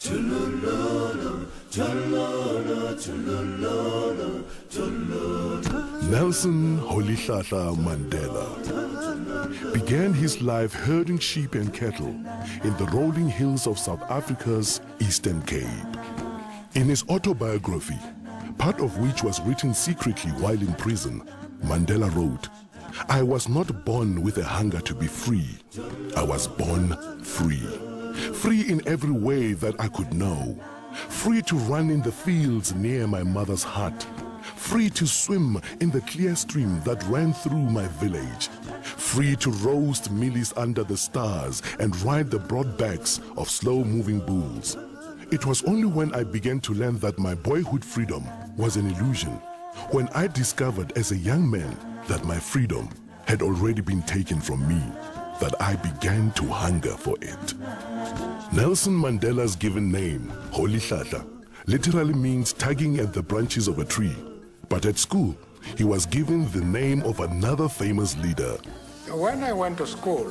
Nelson Rolihlahla Mandela began his life herding sheep and cattle in the rolling hills of South Africa's Eastern Cape. In his autobiography, part of which was written secretly while in prison, Mandela wrote, "I was not born with a hunger to be free. I was born free. Free in every way that I could know. Free to run in the fields near my mother's hut. Free to swim in the clear stream that ran through my village. Free to roast mealies under the stars and ride the broad backs of slow-moving bulls. It was only when I began to learn that my boyhood freedom was an illusion, when I discovered as a young man that my freedom had already been taken from me, that I began to hunger for it." Nelson Mandela's given name, Rolihlahla, literally means tugging at the branches of a tree. But at school, he was given the name of another famous leader. When I went to school,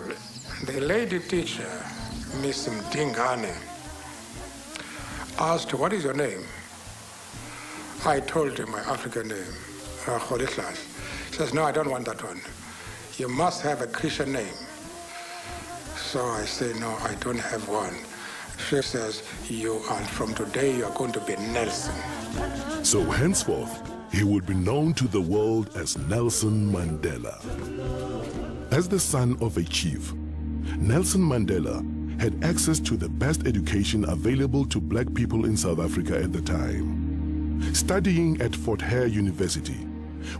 the lady teacher, Miss Mdingane, asked, "What is your name?" I told her my African name, Rolihlahla. She says, "No, I don't want that one. You must have a Christian name." So I say, "No, I don't have one." She says, from today, you are going to be Nelson." So henceforth, he would be known to the world as Nelson Mandela. As the son of a chief, Nelson Mandela had access to the best education available to black people in South Africa at the time. Studying at Fort Hare University,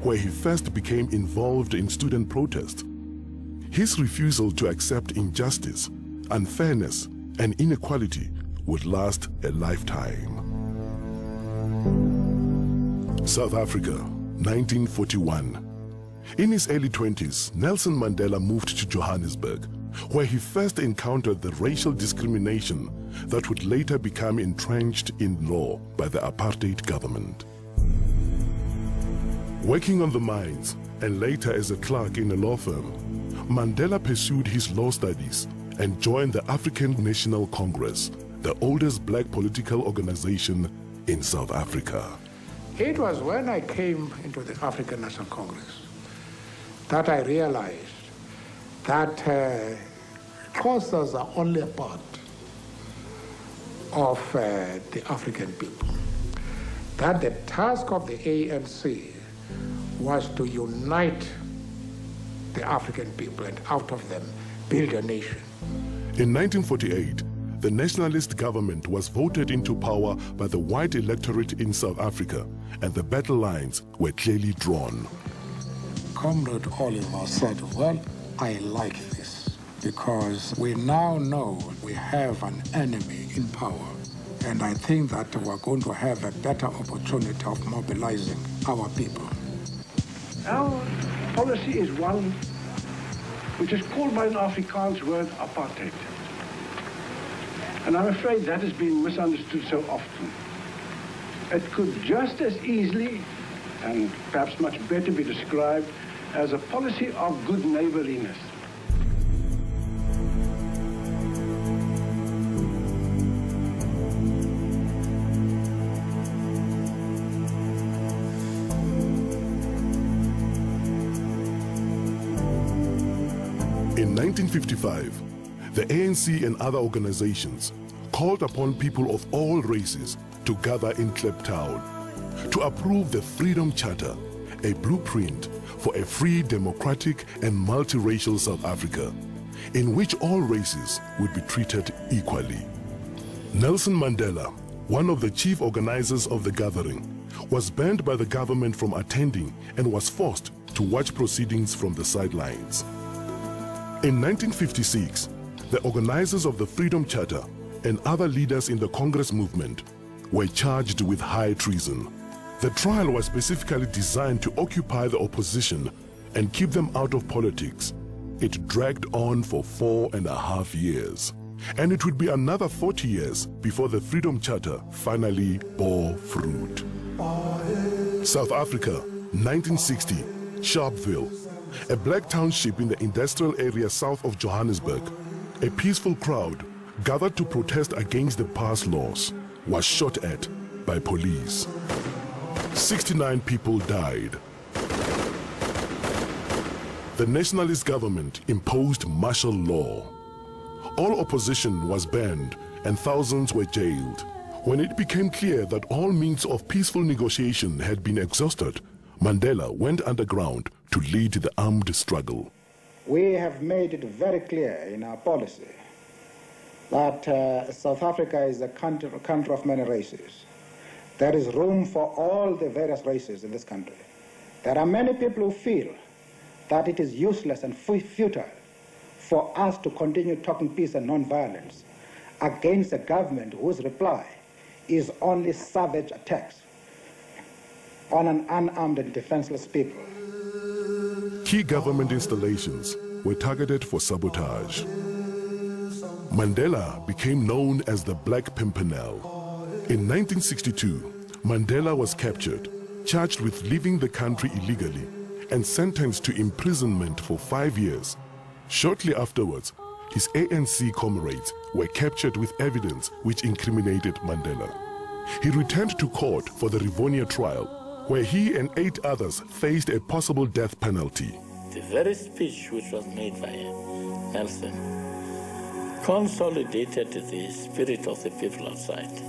where he first became involved in student protest, his refusal to accept injustice, unfairness, and inequality would last a lifetime. South Africa, 1941. In his early 20s, Nelson Mandela moved to Johannesburg, where he first encountered the racial discrimination that would later become entrenched in law by the apartheid government. Working on the mines and later as a clerk in a law firm, Mandela pursued his law studies and joined the African National Congress, the oldest black political organization in South Africa. It was when I came into the African National Congress that I realized that Xhosas are only a part of the African people. That the task of the ANC was to unite the African people and out of them build a nation. In 1948, the nationalist government was voted into power by the white electorate in South Africa, and the battle lines were clearly drawn. Comrade Oliver said, "Well, I like this because we now know we have an enemy in power, and I think that we're going to have a better opportunity of mobilizing our people." Our policy is one which is called by an Afrikaans word apartheid. And I'm afraid that has been misunderstood so often. It could just as easily, and perhaps much better, be described as a policy of good neighborliness. In 1955, the ANC and other organizations called upon people of all races to gather in Kliptown to approve the Freedom Charter, a blueprint for a free, democratic, and multiracial South Africa, in which all races would be treated equally. Nelson Mandela, one of the chief organizers of the gathering, was banned by the government from attending and was forced to watch proceedings from the sidelines. In 1956, the organizers of the Freedom Charter and other leaders in the Congress movement were charged with high treason. The trial was specifically designed to occupy the opposition and keep them out of politics. It dragged on for 4.5 years, and it would be another 40 years before the Freedom Charter finally bore fruit. South Africa, 1960, Sharpeville, a black township in the industrial area south of Johannesburg. A peaceful crowd gathered to protest against the past laws, was shot at by police. 69 people died. The nationalist government imposed martial law. All opposition was banned and thousands were jailed. When it became clear that all means of peaceful negotiation had been exhausted, Mandela went underground to lead the armed struggle. We have made it very clear in our policy that South Africa is a country of many races. There is room for all the various races in this country. There are many people who feel that it is useless and futile for us to continue talking peace and non-violence against a government whose reply is only savage attacks on an unarmed and defenseless people. Key government installations were targeted for sabotage. Mandela became known as the Black Pimpernel. In 1962, Mandela was captured, charged with leaving the country illegally, and sentenced to imprisonment for 5 years. Shortly afterwards, his ANC comrades were captured with evidence which incriminated Mandela. He returned to court for the Rivonia trial, where he and 8 others faced a possible death penalty. The very speech which was made by Nelson consolidated the spirit of the people outside,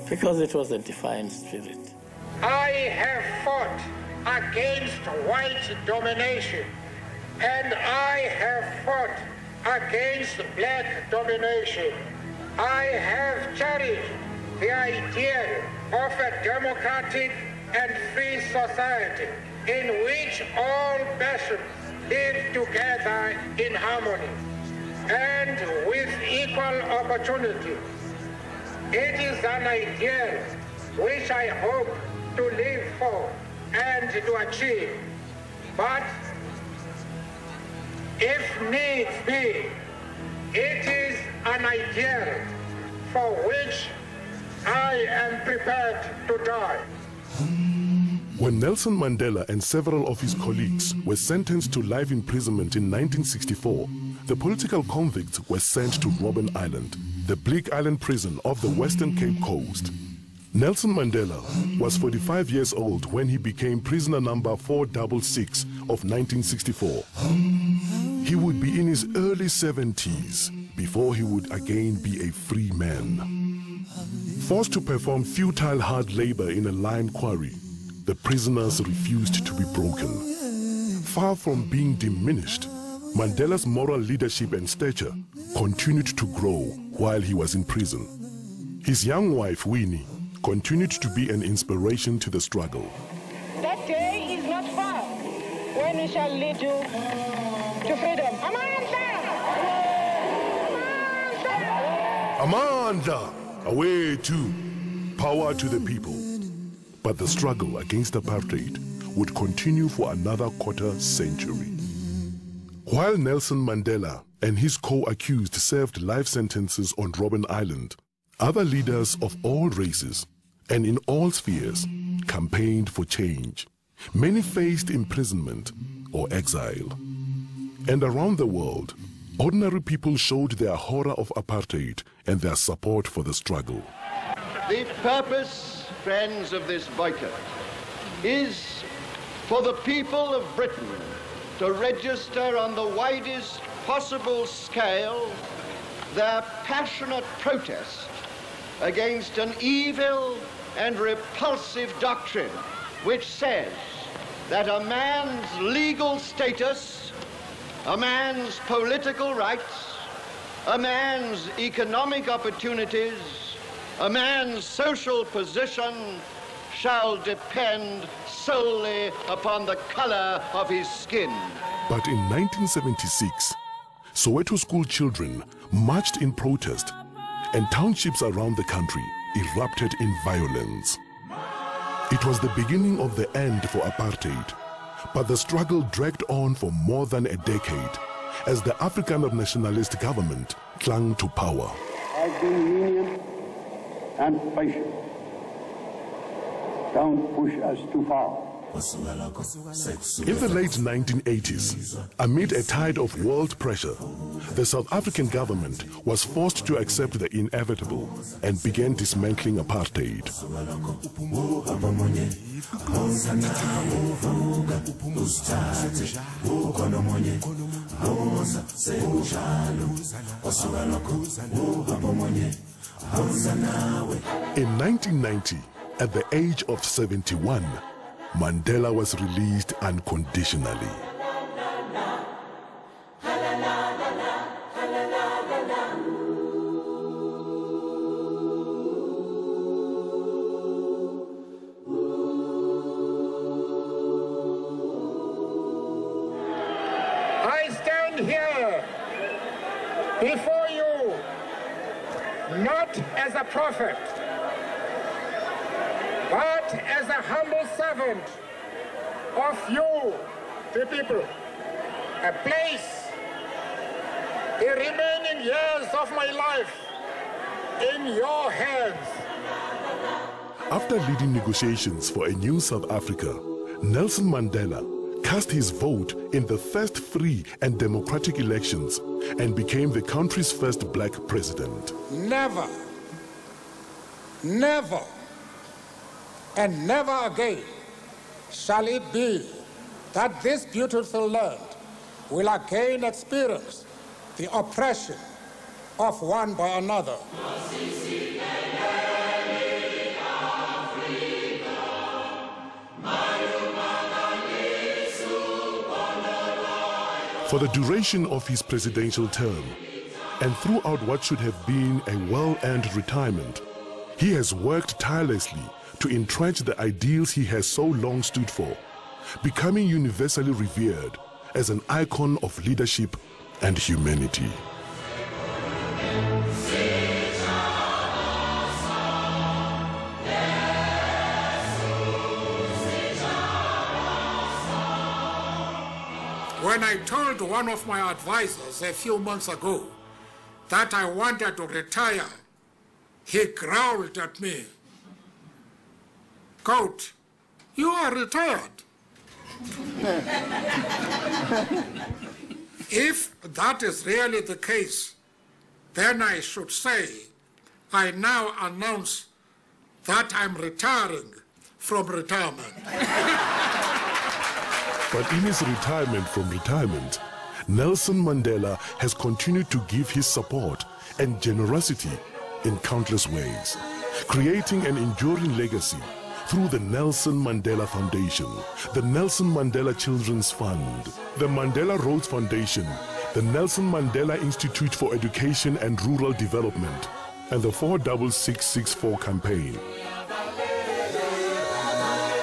because it was a defiant spirit. I have fought against white domination, and I have fought against black domination. I have cherished the idea of a democratic and free society in which all nations live together in harmony and with equal opportunity. It is an ideal which I hope to live for and to achieve. But if needs be, it is an ideal for which I am prepared to die. When Nelson Mandela and several of his colleagues were sentenced to life imprisonment in 1964, the political convicts were sent to Robben Island, the bleak island prison off the Western Cape Coast. Nelson Mandela was 45 years old when he became prisoner number 466 of 1964. He would be in his early 70s before he would again be a free man. Forced to perform futile hard labor in a lime quarry, the prisoners refused to be broken. Far from being diminished, Mandela's moral leadership and stature continued to grow while he was in prison. His young wife, Winnie, continued to be an inspiration to the struggle. That day is not far when we shall lead you to freedom. Amanda! Away to power to the people. But the struggle against apartheid would continue for another quarter century. While Nelson Mandela and his co-accused served life sentences on Robben Island, other leaders of all races and in all spheres campaigned for change. Many faced imprisonment or exile. And around the world, ordinary people showed their horror of apartheid and their support for the struggle. The purpose, friends, of this boycott is for the people of Britain to register on the widest possible scale their passionate protest against an evil and repulsive doctrine which says that a man's legal status, a man's political rights, a man's economic opportunities, a man's social position shall depend solely upon the color of his skin. But in 1976, Soweto school children marched in protest and townships around the country erupted in violence. It was the beginning of the end for apartheid, but the struggle dragged on for more than a decade as the Afrikaner nationalist government clung to power. I've been lenient and patient. Don't push us too far. In the late 1980s, amid a tide of world pressure, the South African government was forced to accept the inevitable and began dismantling apartheid. In 1990, at the age of 71, Mandela was released unconditionally. I stand here before you not as a prophet, but as a humble servant of you, the people. I place the remaining years of my life in your hands. After leading negotiations for a new South Africa, Nelson Mandela cast his vote in the first free and democratic elections and became the country's first black president. Never, never, and never again shall it be that this beautiful land will again experience the oppression of one by another. For the duration of his presidential term, and throughout what should have been a well-earned retirement, he has worked tirelessly to entrench the ideals he has so long stood for, becoming universally revered as an icon of leadership and humanity. When I told one of my advisors a few months ago that I wanted to retire, he growled at me, "Goat, you are retired." If that is really the case, then I should say, I now announce that I'm retiring from retirement. But in his retirement from retirement, Nelson Mandela has continued to give his support and generosity in countless ways, creating an enduring legacy through the Nelson Mandela Foundation, the Nelson Mandela Children's Fund, the Mandela Rhodes Foundation, the Nelson Mandela Institute for Education and Rural Development, and the 46664 campaign.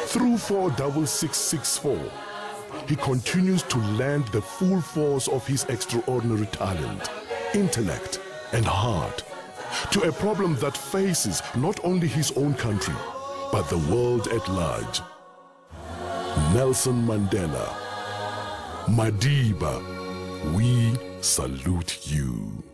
Through 46664, he continues to lend the full force of his extraordinary talent, intellect, and heart to a problem that faces not only his own country, but the world at large. Nelson Mandela, Madiba, we salute you.